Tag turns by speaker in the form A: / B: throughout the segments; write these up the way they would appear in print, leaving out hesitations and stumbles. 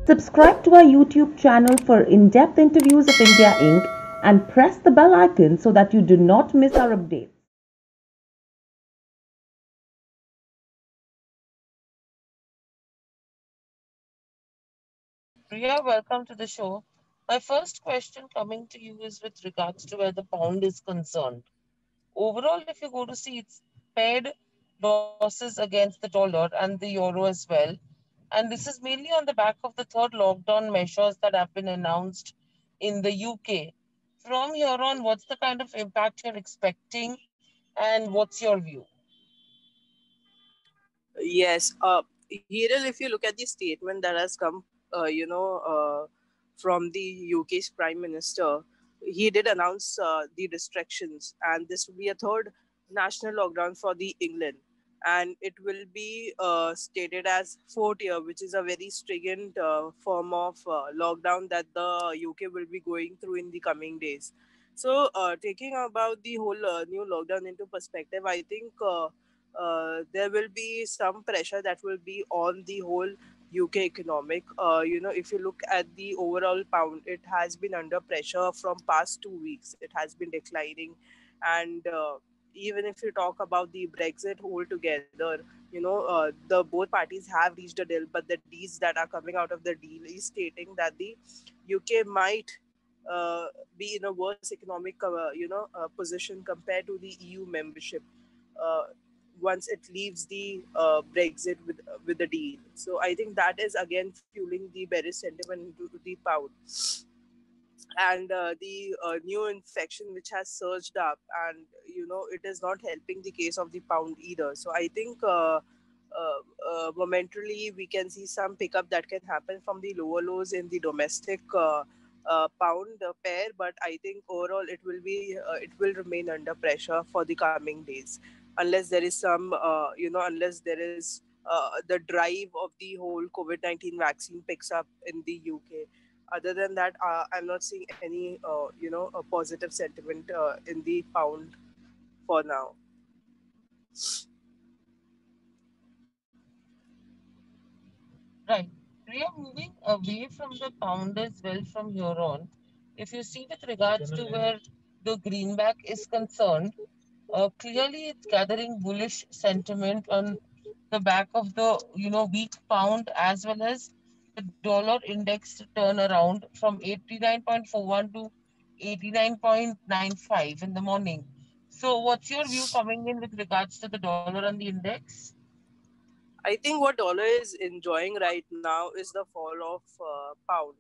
A: Subscribe to our YouTube channel for in-depth interviews of India Inc. and press the bell icon so that you do not miss our updates.
B: Priya, welcome to the show. My first question coming to you is with regards to where the pound is concerned. Overall, if you go to see, it's paired losses against the dollar and the euro as well. And this is mainly on the back of the third lockdown measures that have been announced in the UK. From here on, what's the kind of impact you're expecting and what's your view?
C: Yes, Hiral, if you look at the statement that has come, from the UK's Prime Minister, he did announce the restrictions, and this will be a third national lockdown for the England, and it will be stated as fourth year, which is a very stringent form of lockdown that the UK will be going through in the coming days. So, taking about the whole new lockdown into perspective, I think. There will be some pressure that will be on the whole UK economic. If you look at the overall pound, it has been under pressure from past 2 weeks. It has been declining, and even if you talk about the Brexit altogether, the both parties have reached a deal, but the deeds that are coming out of the deal is stating that the UK might be in a worse economic, position compared to the EU membership. Uh, Once it leaves the Brexit with the deal. So I think that is again fueling the bearish sentiment into the pound, and the new infection which has surged up, and it is not helping the case of the pound either. So I think. Momentarily, we can see some pickup that can happen from the lower lows in the domestic pound pair, but I think overall it will remain under pressure for the coming days, unless there is some unless there is the drive of the whole COVID-19 vaccine picks up in the UK. Other than that, I'm not seeing any a positive sentiment in the pound for now.
B: Right. We are moving away from the pound as well from here on. If you see with regards to where the greenback is concerned, clearly it's gathering bullish sentiment on the back of the weak pound as well as the dollar index turnaround from 89.41 to 89.95 in the morning. So what's your view coming in with regards to the dollar and the index?
C: I think what dollar is enjoying right now is the fall of pound.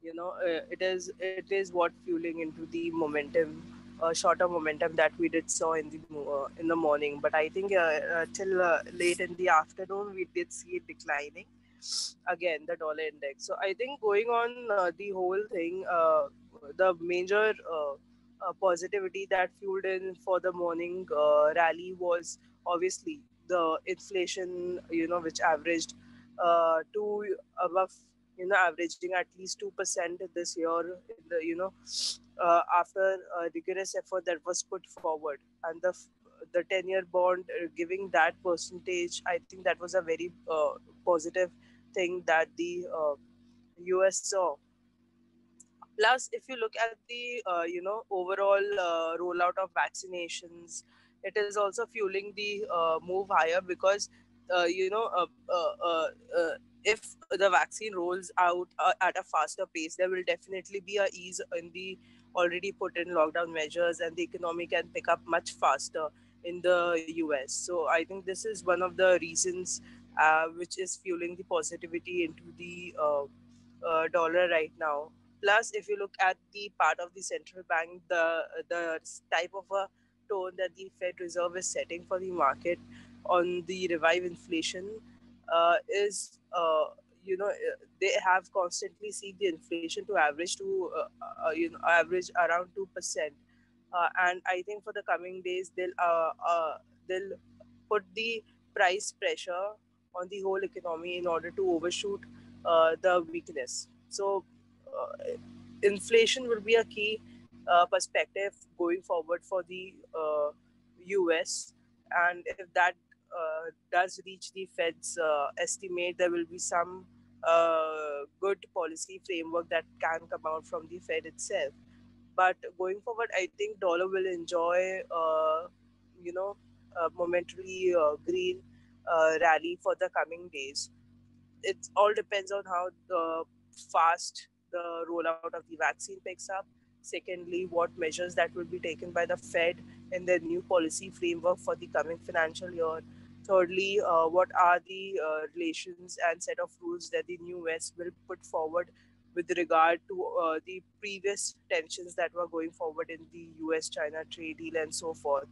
C: It is what fueling into the momentum, shorter momentum that we did saw in the morning. But I think till late in the afternoon we did see it declining again, the dollar index. So I think going on the whole thing, the major positivity that fueled in for the morning rally was obviously the inflation, which averaged to above, averaging at least 2% this year in the, after a rigorous effort that was put forward, and the 10-year bond giving that percentage, I think that was a very positive thing that the US saw. Plus, if you look at the overall rollout of vaccinations, it is also fueling the move higher, because if the vaccine rolls out at a faster pace, there will definitely be a ease in the already put in lockdown measures, and the economy can pick up much faster in the US. So I think this is one of the reasons which is fueling the positivity into the dollar right now. Plus, if you look at the part of the central bank, the type of a tone that the Fed Reserve is setting for the market on the revive inflation is they have constantly seen the inflation to average to average around 2%, and I think for the coming days they'll put the price pressure on the whole economy in order to overshoot the weakness. So, inflation will be a key perspective going forward for the US. And if that does reach the Fed's estimate, there will be some good policy framework that can come out from the Fed itself. But going forward, I think dollar will enjoy, you know, momentarily green rally for the coming days. It all depends on how fast the rollout of the vaccine picks up. Secondly, what measures that will be taken by the Fed in their new policy framework for the coming financial year. Thirdly, what are the relations and set of rules that the new West will put forward with regard to the previous tensions that were going forward in the US China trade deal and so forth.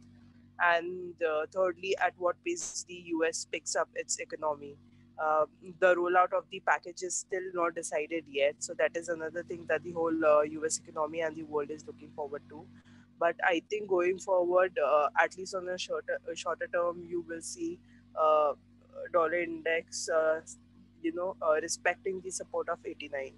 C: And thirdly, at what pace the US picks up its economy. Uh, the rollout of the package is still not decided yet, so that is another thing that the whole US economy and the world is looking forward to. But I think going forward, at least on a shorter term, you will see uh, dollar index, respecting the support of 89.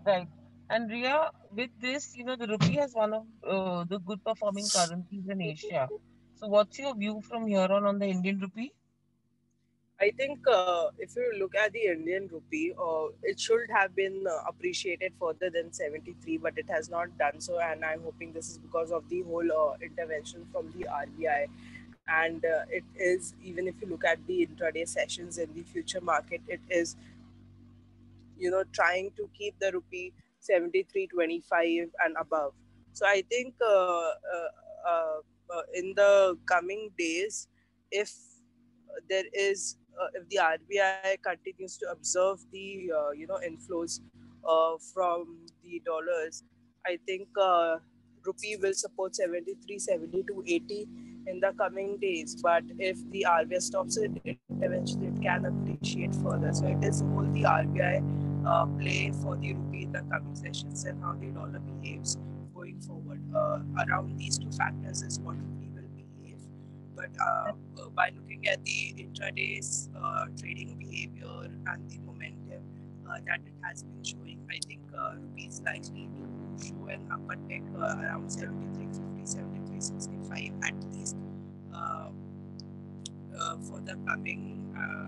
B: Right. And Ria, with this, the rupee has one of the good performing currencies in Asia. So, what's your view from here on the Indian rupee?
C: I think if you look at the Indian rupee, it should have been appreciated further than 73, but it has not done so. And I'm hoping this is because of the whole intervention from the RBI. And it is, even if you look at the intraday sessions in the future market, it is, trying to keep the rupee 73.25 and above. So I think in the coming days, if there is if the RBI continues to observe the inflows from the dollars, I think rupee will support 73, 72, 80 in the coming days. But if the RBI stops it, eventually it can appreciate further. So it is all the RBI play for the rupee in the coming sessions and how the dollar behaves going forward. Around these two factors is what rupee will behave. But by looking at the intraday's trading behavior and the momentum that it has been showing, I think rupee is likely to show an upper tick around 73.50, 73.65 at least uh, for the coming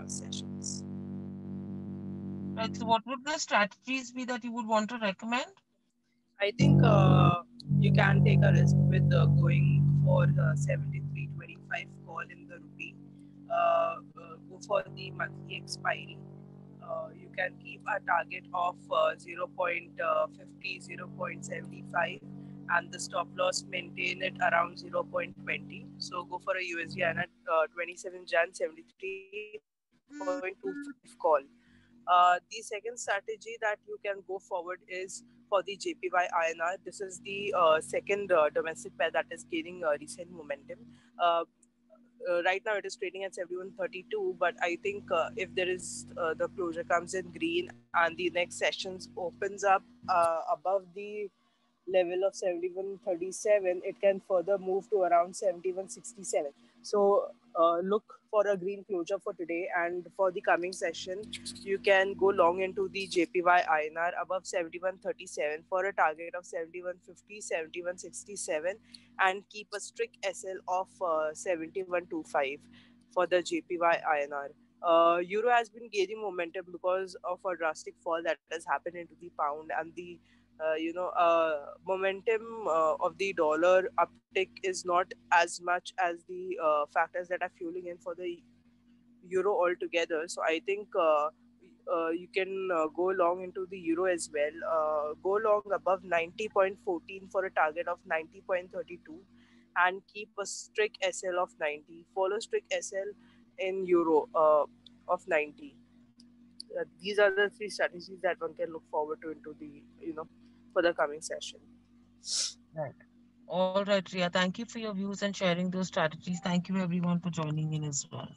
C: sessions.
B: Right. So, what would the strategies be that you would want to recommend?
C: I think you can take a risk with going for the 73.25 call in the rupee. Go for the monthly expiry. You can keep a target of 0.50, 0.75, and the stop loss maintain it around 0.20. So go for a USD and at 27 Jan 73.25 call. The second strategy that you can go forward is for the JPY INR. This is the second domestic pair that is gaining recent momentum. Uh, right now it is trading at 71.32, but I think if there is the closure comes in green and the next sessions opens up above the level of 71.37, it can further move to around 71.67. So look for a green closure for today, and for the coming session you can go long into the JPY INR above 71.37 for a target of 71.50, 71.67, and keep a strict SL of 71.25 for the JPY INR. Euro has been gaining momentum because of a drastic fall that has happened into the pound, and the momentum of the dollar uptick is not as much as the factors that are fueling in for the euro altogether. So I think you can go long into the euro as well. Go long above 90.14 for a target of 90.32, and keep a strict SL of 90. Follow strict SL in euro of 90. These are the three strategies that one can look forward to into the for the coming session.
B: Right. All right, Ria. Thank you for your views and sharing those strategies. Thank you, everyone, for joining in as well.